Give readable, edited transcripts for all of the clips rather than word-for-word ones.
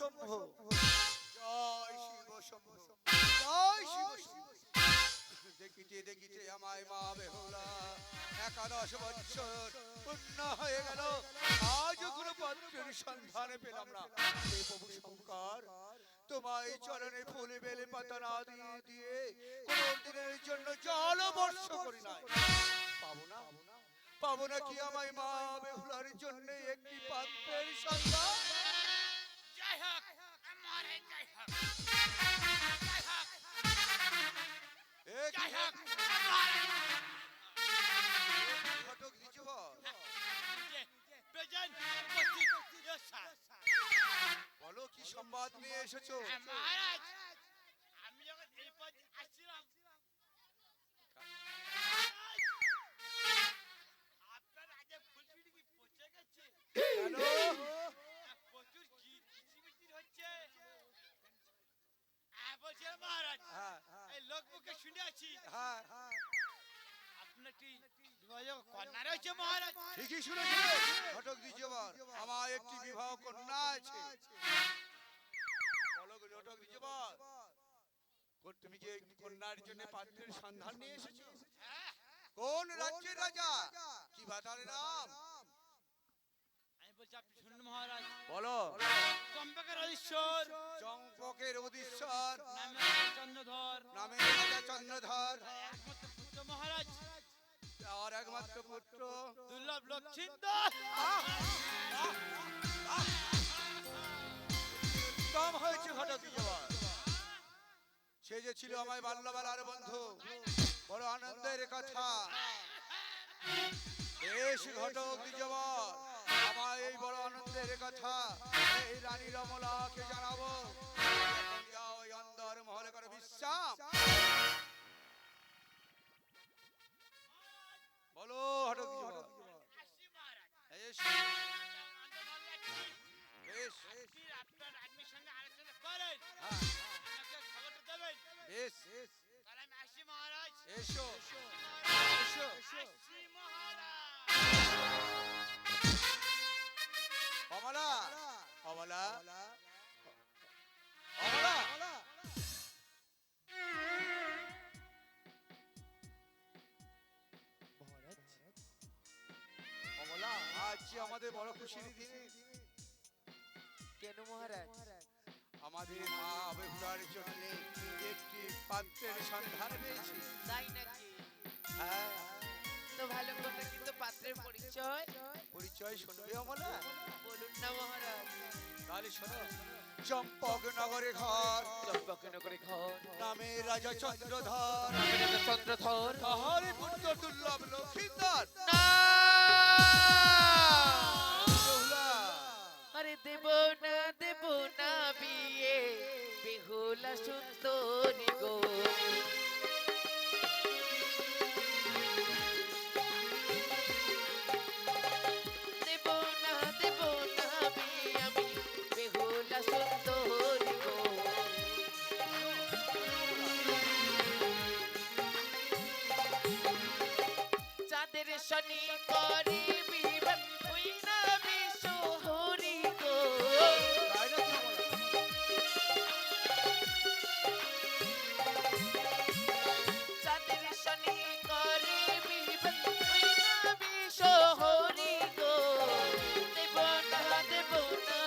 শম্ভু, জয় শিব শম্ভু, জয় শিব শম্ভু। দেখিতে দেখিতে আমায় মা বেহুলা 11 বছর পূর্ণ হয়ে গেল, আজ কোনো পাত্রের সন্ধানে পেলাম না। হে প্রভু শঙ্কর, তোমায় চরণে ফুল বেলে পাতা না দিয়ে দিয়ে কোন দিনের জন্য জল বর্ষ করি নাই। পাবো না কি আমায় মা বেহুলার জন্য একটি পাত্রের সন্ধান? জয় হোক আমারে, জয় হোক, জয় হোক, জয় হোক আমারে। ঘটক দিছব প্রেজেন্ট বলো, কি সংবাদ নিয়ে এসেছো? মহারাজ, আমি যখন এই পথ আসছিলাম আপনার আগে ফুলপিটি কি পচে গেছে? কেন? প্রচুর কিচিমিচির হচ্ছে। বলছি মহারাজ, এই লোকমুখে শুনে আছি আপনার একটি বিবাহ কন্যা রয়েছে মহারাজ। ঠিকই শুনেছি ঘটক দ্বিজবর, আমার একটি বিবাহ কন্যা আছে। বলো গো ঘটক দ্বিজবর, তুমি যে কন্যার জন্য পাত্রের সন্ধান নিয়ে এসেছো, কোন রাজ্যের রাজা, কি ভাতার নাম? আমি বলছি আপনি শুনুন মহারাজ। বলো। চম্পকের অধীশ্বর, চম্পকের অধীশ্বর নামে চন্দ্রধর, নামে রাজা চন্দ্রধর, একমাত্র পুত্র মহারাজ, আর একমাত্র পুত্র দুর্লভ লক্ষিন্দর। কম হয়েছে ঘটক দ্বিজবর। সে যে ছিল আমার বাল্যবেলার বন্ধু, বড় আনন্দের কথা। বেশ ঘটক দ্বিজবর, আমার এই বড় আনন্দের কথা এই রানী রমলাকে জানাবো। এখন যাও ওই অন্দর মহলে করে বিশ্রাম। বলো ঘটক দ্বিজবর। আসি মহারাজ। এসো। বেশ আপনার রাজ্ঞীর সঙ্গে আলোচনা করেন, হ্যাঁ, আমাকে খবরটা দেবেন। বেশ তাহলে আমি আসি মহারাজ। এসো এসো। আসি মহারাজ। কমলা, কমলা, কমলা। কমলা, আজ যে আমাদের বড় খুশির দিন। কেন মহারাজ? আমাদের মা বেহুলার জন্য একটি পাত্রের সন্ধান পেয়েছি। তাই নাকি? হ্যাঁ, তো ভালো কথা, কিন্তু পাত্রের পরিচয় পরিচয় শুনবে কমলা? বলুন না মহারাজ। তাহলে শোনো। চম্পক নগরে ঘর, চম্পকনগরে ঘর, নামে রাজা চন্দ্রধর, নামে রাজা চন্দ্রধর, তাহারে পুত্র দুর্লভ লক্ষিন্দর। না বেহুলা, আরে দেব না বিয়ে, বেহুলা সুন্দরী গো। দেব না বিয়ে আমি, বেহুলা সুন্দরী গো। চাঁদের শনি করে বিবান, ওই নামে শহরি গো। তাই না কমলা? চাঁদের শনি করে বিবান, ওই নামে শহরি গো। দেব না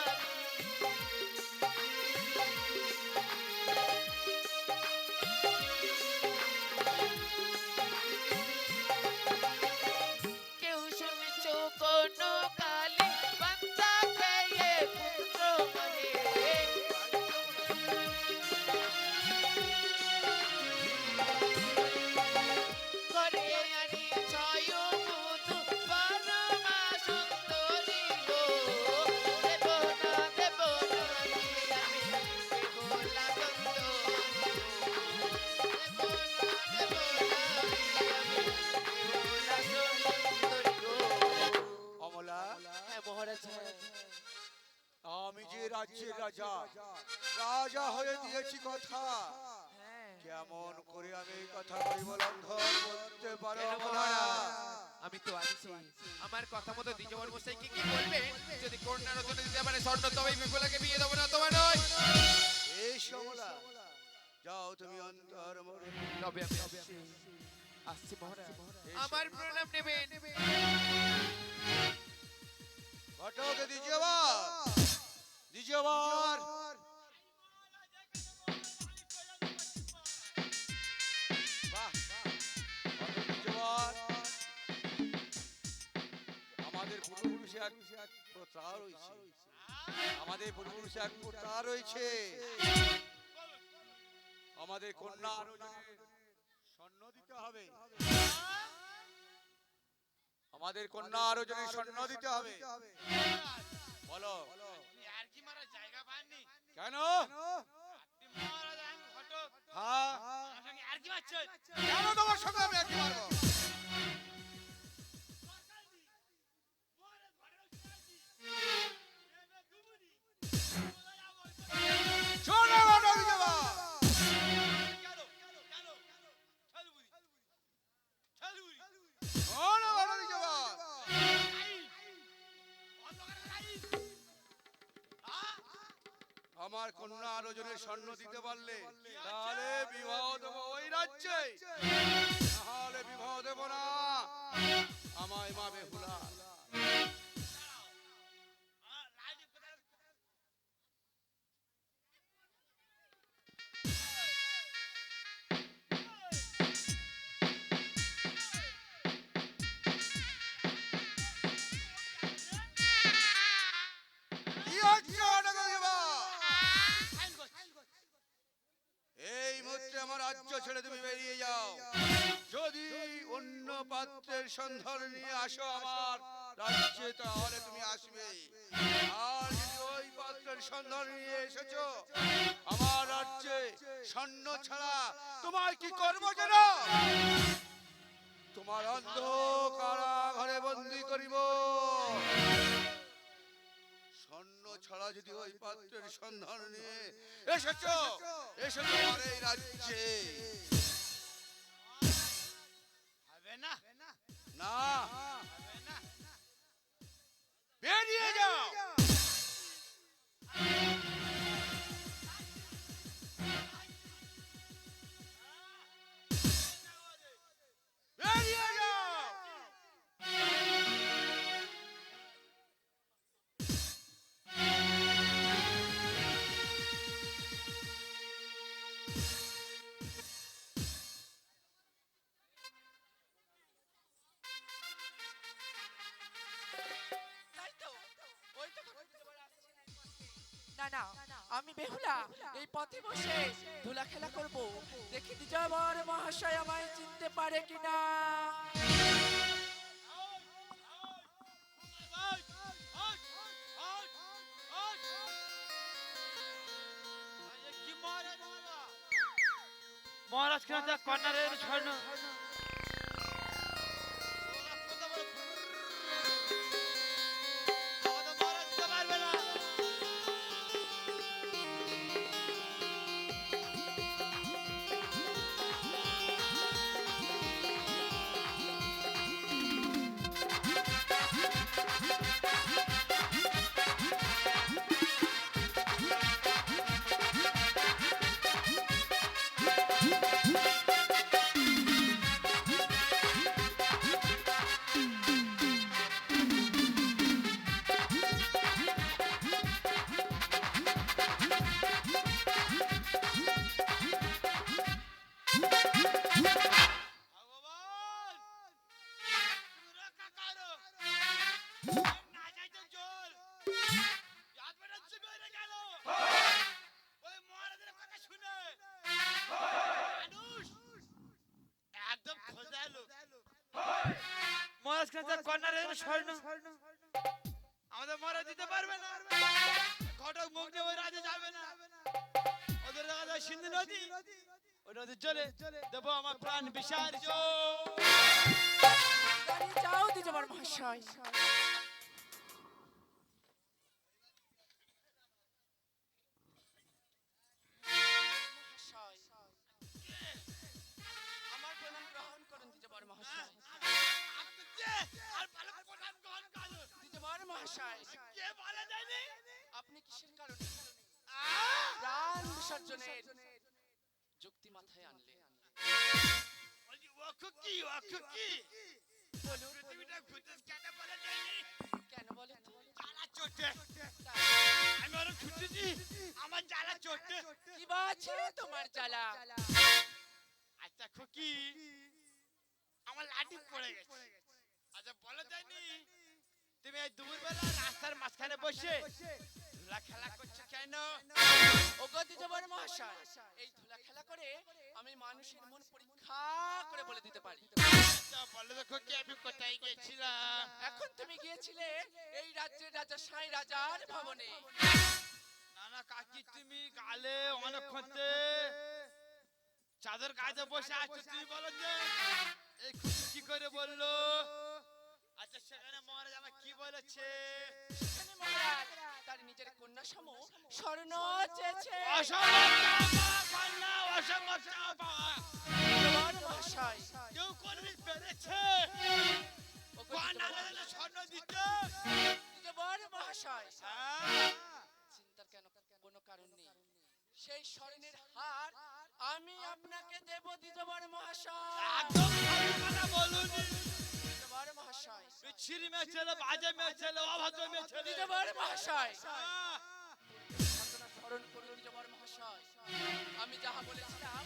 কেউ শুনেছ কোন কালে বাচ্চা খেয়ে পুত্র মরে? করে আনি ছয় মধু পরমা সুন্দরী গো। দেব না বিয়ে আমি, বেহুলা সুন্দরী গো। দেব না বিয়ে আমি, বেহুলা সুন্দরী গো। কমলা, হ্যাঁ মহারাজ, হ্যাঁ। আমি যে রাজ্যের রাজা, রাজা হয়ে দিয়েছি কথা। হ্যাঁ। কেমন করে আমি এই কথা বলবো লঙ্ঘন করতে পারো কেন কমলা? মহারাজ? আমি তো আছি। আমার কথা মতো দ্বিজবর মশাই কি বলবে? যদি কন্যার জন্য দিতে পারে স্বর্ণ, তবে বিপুলাকে বিয়ে দেবো না, তোমার নয়। এই সমলা যাও তুমি অন্তর মোড়ে। তবে আমি আসছি। আসছি মহারাজ, আমার প্রণাম নেবেন। ঘটক দ্বিজবার বাহ ঘটক দ্বিজবার, আমাদের পূর্বপুরুষে এক প্রথা রয়েছে, আমাদের পূর্বপুরুষে এক প্রথা রয়েছে। আমাদের কন্যা আরোজনের স্বর্ণ দিতে হবে, আমাদের কন্যা আরোজনের স্বর্ণ দিতে হবে। বলো আর কি মারা জায়গা পাননি? কেন? আপনি মহারাজ আমি ঘটক, হ্যাঁ আমার সঙ্গে আর কি মারছেন? কেন তোমার সঙ্গে আমি একই মারবো? শোনো ঘটক দ্বিজবার, শোনো ঘটক দ্বিজবার, আমার কন্যা আরোজনের স্বর্ণ দিতে পারলে তাহলে বিবাহ দেবো ওই রাজ্যে, নাহলে বিবাহ দেবো না। আমায় মা বেহুলা। কি হচ্ছে ঘটক দ্বিজবার? এই মুহূর্তে আমার রাজ্য ছেড়ে তুমি বেরিয়ে যাও। যদি অন্য পাত্রের সন্ধান নিয়ে আসো আমার রাজ্যে তাহলে তুমি আসবে, আর যদি ওই পাত্রের সন্ধান নিয়ে এসেছো আমার রাজ্যে স্বর্ণ ছাড়া তোমায় কি করবো জানো? তোমার অন্ধ কারাগারে বন্দী করিব। স্বর্ণ ছাড়া যদি ওই পাত্রের সন্ধান নিয়ে এসেছো আমার এই রাজ্যে, হবে না, না হবে না। বেরিয়ে যাও। বেরিয়ে যাও। তাই তো, ওই তো ঘটক দ্বিজবর আসছে না এই পথে। না না, আমি বেহুলা এই পথে বসে ধুলা খেলা করব। দেখি দ্বিজবর মহাশয় আমায় চিনতে পারে কিনা। মহারাজ কেন তা কর্নারের স্বর্ণ কর্নারের স্বর্ণ আমাদের মহারাজ দিতে পারবে না। ঘটক মুখ দিয়ে ওই রাজে যাবে না। ওদের দেখা যায় সিন্ধু নদী, ওই নদীর জলে দেবো আমার প্রাণ বিসর্জন। দাঁড়িয়ে যাও দ্বিজবর মহাশয়। আমার প্রণাম গ্রহণ করুন দ্বিজবর মহাশয়। আপনি কে? আর ভালো প্রধান গ্রহণ করো। দ্বিজবর মহাশয়, কে বলে দেয়নি? আপনি কিসের কারণে আহ! প্রাণ বিসর্জনের যুক্তি মাথায় আনলে? বলছি ওকে কি বলুন, পৃথিবীটা ঘুরতে কেন বলে দেয়নি? কেন বলেন তো? জ্বালা চোটে তাই আমি ওরা ছুটেছি আমার জ্বালা চোটে। কি বা আছে তোমার জ্বালা? আচ্ছা খুকি আমার লাঠি পড়ে গেছে। আচ্ছা বলে দেয়নি তুমি এই দুপুরবেলা রাস্তার মাঝখানে বসে ধুলা খেলা করছো কেন? ওগো দ্বিজবর মহাশয়, এই ধুলা খেলা করে আমি মানুষের মন পরীক্ষা করে বলে দিতে পারি। আচ্ছা বলে দেখো কি আমি কোথায় গেছিলাম? এখন তুমি গিয়েছিলে এই রাজ্যের রাজা সাই রাজার ভবনে। না না কাকি তুমি গালে অনেকক্ষণতে চাদর গায়ে বসে আছো তুমি বলো যে এই খুশি কি করে বললো? আচ্ছা সেখানে মহারাজ আমার কি বলেছে? সেখানে মহারাজ তার নিজের কন্যা সম স্বর্ণ চেয়েছে। দ্বিজবর মহাশয়, কেউ করবি পেরেছে ওগো দ্বিজবর- স্বর্ণ দিতে? দ্বিজবর মহাশয়, হ্যাঁ? চিন্তার কেন কোনো কারণ নেই। সেই স্বর্ণের হার আমি আপনাকে দেব দ্বিজবর মহাশয়। একদম ভালো কথা বলুনি। দ্বিজবর মহাশয়, ছিরি মেয়ে ছেলে বাজে মেয়ে ছেলে অভদ্র মেয়ে ছেলে। দ্বিজবর মহাশয়, হ্যাঁ। ঘটনা স্মরণ করুন দ্বিজবর মহাশয়। আমি যাহা বলেছিলাম